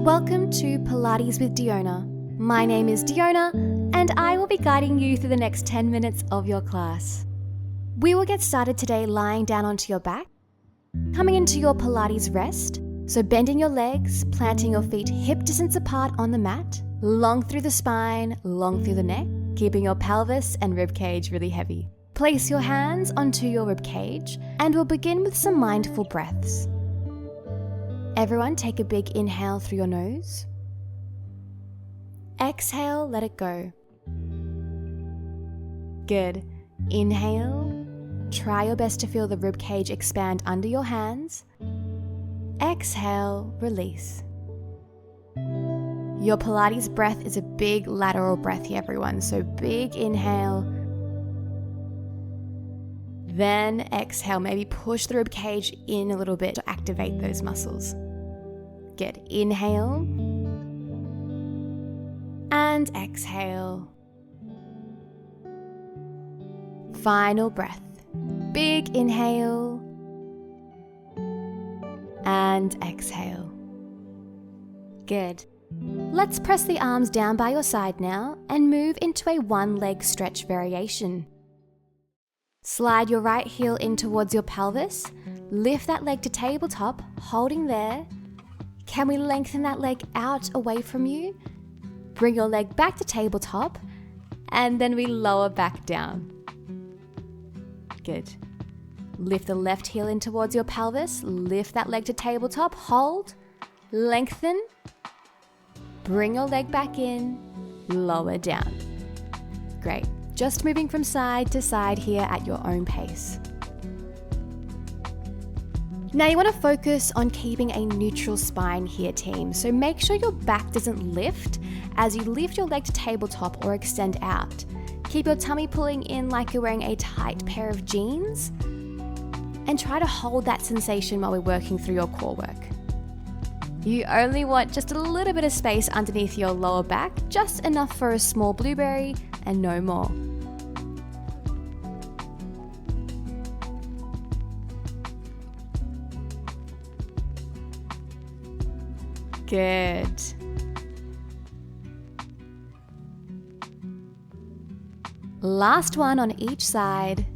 Welcome to Pilates with Diona. My name is Diona, and I will be guiding you through the next 10 minutes of your class. We will get started today lying down onto your back, coming into your Pilates rest, so bending your legs, planting your feet hip distance apart on the mat, long through the spine, long through the neck, keeping your pelvis and rib cage really heavy. Place your hands onto your rib cage, and we'll begin with some mindful breaths. Everyone take a big inhale through your nose. Exhale, let it go. Good. Inhale. Try your best to feel the rib cage expand under your hands. Exhale, release. Your Pilates breath is a big lateral breath here, everyone. So big inhale. Then exhale, maybe push the rib cage in a little bit to activate those muscles. Good. Inhale. And exhale. Final breath. Big inhale. And exhale. Good. Let's press the arms down by your side now and move into a one-leg stretch variation. Slide your right heel in towards your pelvis. Lift that leg to tabletop, holding there. Can we lengthen that leg out away from you? Bring your leg back to tabletop, and then we lower back down. Good. Lift the left heel in towards your pelvis. Lift that leg to tabletop, hold, lengthen. Bring your leg back in, lower down. Great. Just moving from side to side here at your own pace. Now you want to focus on keeping a neutral spine here, team. So make sure your back doesn't lift as you lift your leg to tabletop or extend out. Keep your tummy pulling in like you're wearing a tight pair of jeans. And try to hold that sensation while we're working through your core work. You only want just a little bit of space underneath your lower back, just enough for a small blueberry and no more. Good. Last one on each side.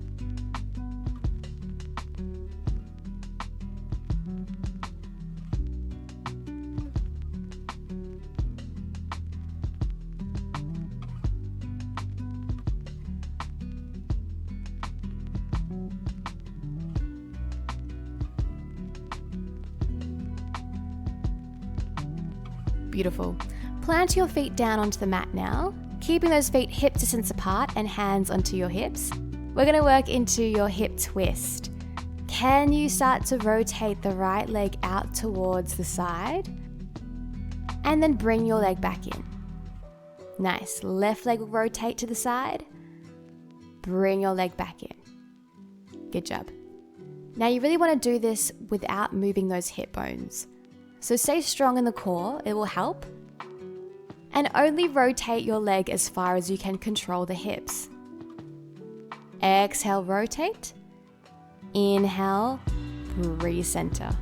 Beautiful. Plant your feet down onto the mat now, keeping those feet hip distance apart and hands onto your hips. We're going to work into your hip twist. Can you start to rotate the right leg out towards the side? And then bring your leg back in. Nice. Left leg will rotate to the side. Bring your leg back in. Good job. Now you really want to do this without moving those hip bones. So stay strong in the core, it will help. And only rotate your leg as far as you can control the hips. Exhale, rotate. Inhale, recenter.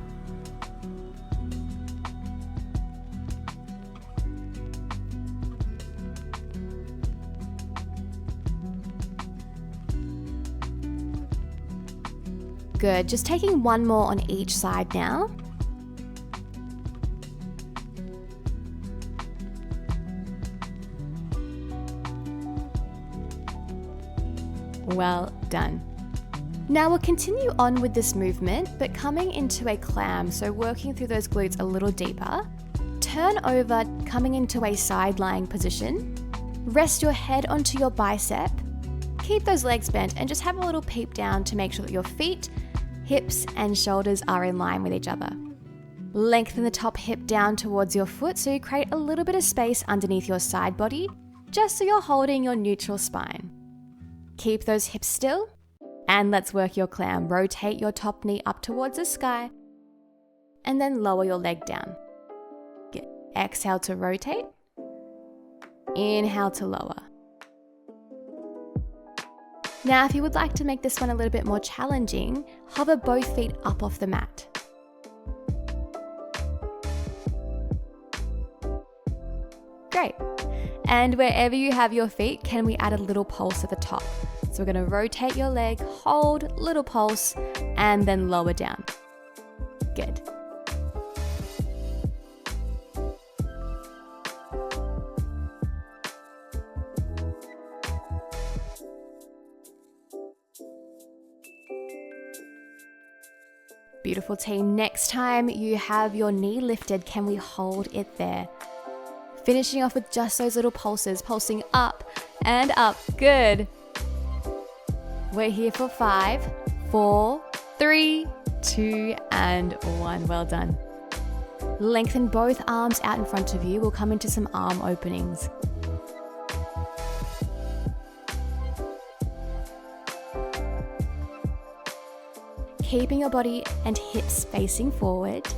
Good, just taking one more on each side now. Well done. Now we'll continue on with this movement, but coming into a clam, so working through those glutes a little deeper. Turn over, coming into a side lying position. Rest your head onto your bicep. Keep those legs bent and just have a little peep down to make sure that your feet, hips, and shoulders are in line with each other. Lengthen the top hip down towards your foot so you create a little bit of space underneath your side body, just so you're holding your neutral spine. Keep those hips still, and let's work your clam. Rotate your top knee up towards the sky, and then lower your leg down. Good. Exhale to rotate. Inhale to lower. Now, if you would like to make this one a little bit more challenging, hover both feet up off the mat. Great. And wherever you have your feet, can we add a little pulse at the top? So we're going to rotate your leg, hold, little pulse, and then lower down. Good. Beautiful team. Next time you have your knee lifted, can we hold it there? Finishing off with just those little pulses, pulsing up and up. Good. We're here for 5, 4, 3, 2, and 1. Well done. Lengthen both arms out in front of you. We'll come into some arm openings. Keeping your body and hips facing forward.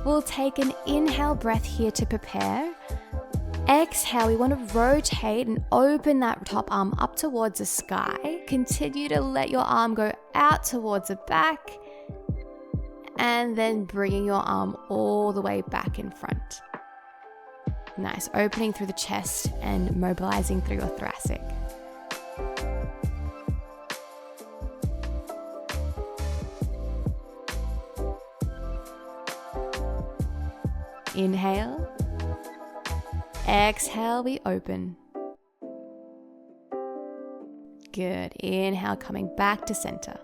We'll take an inhale breath here to prepare. Exhale, we want to rotate and open that top arm up towards the sky. Continue to let your arm go out towards the back. And then bringing your arm all the way back in front. Nice, opening through the chest and mobilizing through your thoracic. Inhale. Exhale, we open. Good. Inhale, coming back to center.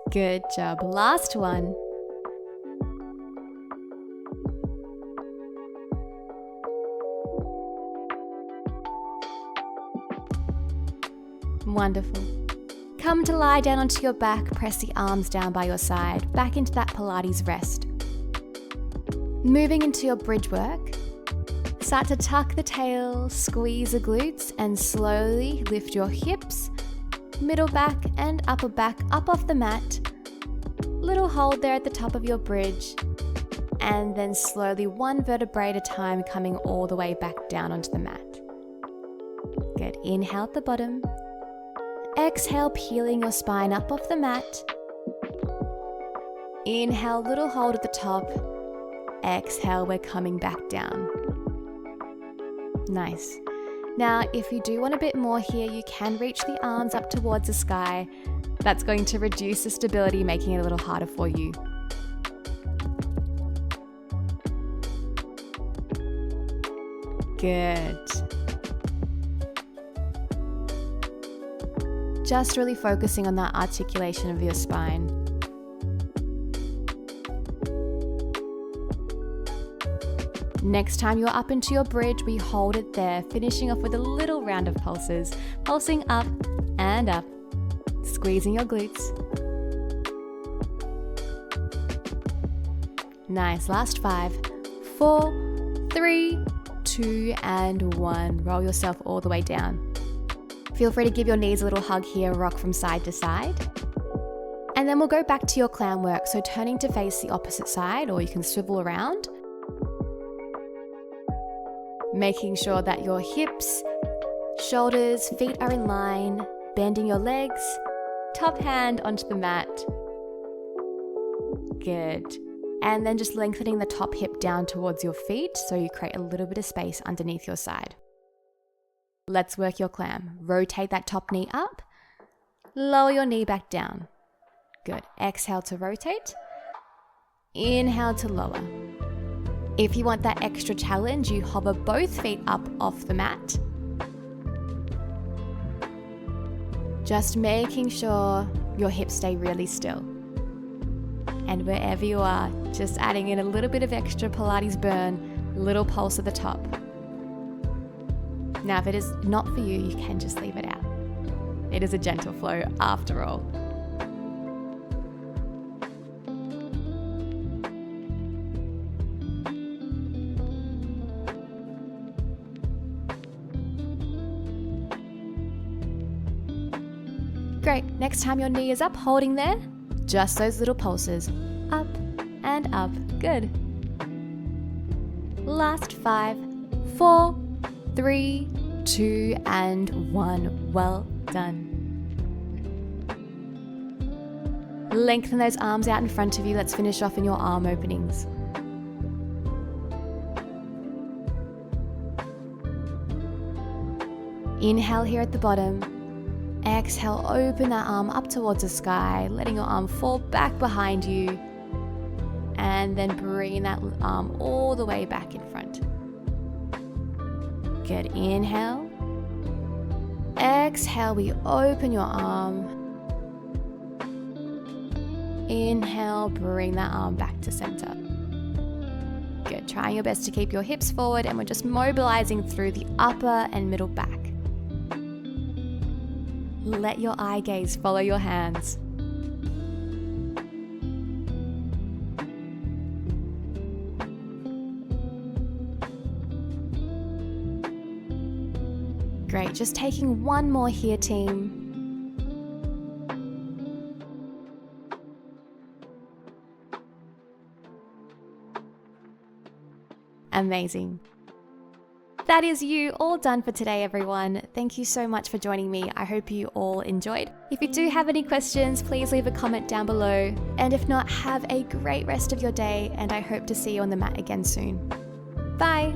Good job. Last one. Wonderful. Come to lie down onto your back, press the arms down by your side, back into that Pilates rest. Moving into your bridge work, start to tuck the tail, squeeze the glutes, and slowly lift your hips, middle back and upper back up off the mat. Little hold there at the top of your bridge, and then slowly one vertebrae at a time coming all the way back down onto the mat. Good. Inhale at the bottom. Exhale, peeling your spine up off the mat. Inhale, little hold at the top. Exhale, we're coming back down. Nice. Now, if you do want a bit more here, you can reach the arms up towards the sky. That's going to reduce the stability, making it a little harder for you. Good. Just really focusing on that articulation of your spine. Next time you're up into your bridge, we hold it there, finishing off with a little round of pulses, pulsing up and up, squeezing your glutes. Nice. Last 5, 4, 3, 2, and 1. Roll yourself all the way down. Feel free to give your knees a little hug here, rock from side to side. And then we'll go back to your clown work, so turning to face the opposite side, or you can swivel around. Making sure that your hips, shoulders, feet are in line, bending your legs, top hand onto the mat. Good. And then just lengthening the top hip down towards your feet so you create a little bit of space underneath your side. Let's work your clam. Rotate that top knee up. Lower your knee back down. Good. Exhale to rotate. Inhale to lower. If you want that extra challenge, you hover both feet up off the mat. Just making sure your hips stay really still. And wherever you are, just adding in a little bit of extra Pilates burn, little pulse at the top. Now, if it is not for you, you can just leave it out. It is a gentle flow after all. Great. Next time your knee is up, holding there, just those little pulses. Up and up. Good. Last 5, 4, 3, 2 and 1. Well done. Lengthen those arms out in front of you. Let's finish off in your arm openings. Inhale here at the bottom. Exhale, open that arm up towards the sky, letting your arm fall back behind you. And then bringing that arm all the way back in front. Good. Inhale. Exhale, we open your arm. Inhale, bring that arm back to center. Good. Trying your best to keep your hips forward, and we're just mobilizing through the upper and middle back. Let your eye gaze follow your hands. Great, just taking one more here, team. Amazing. That is you all done for today, everyone. Thank you so much for joining me. I hope you all enjoyed. If you do have any questions, please leave a comment down below. And if not, have a great rest of your day, and I hope to see you on the mat again soon. Bye.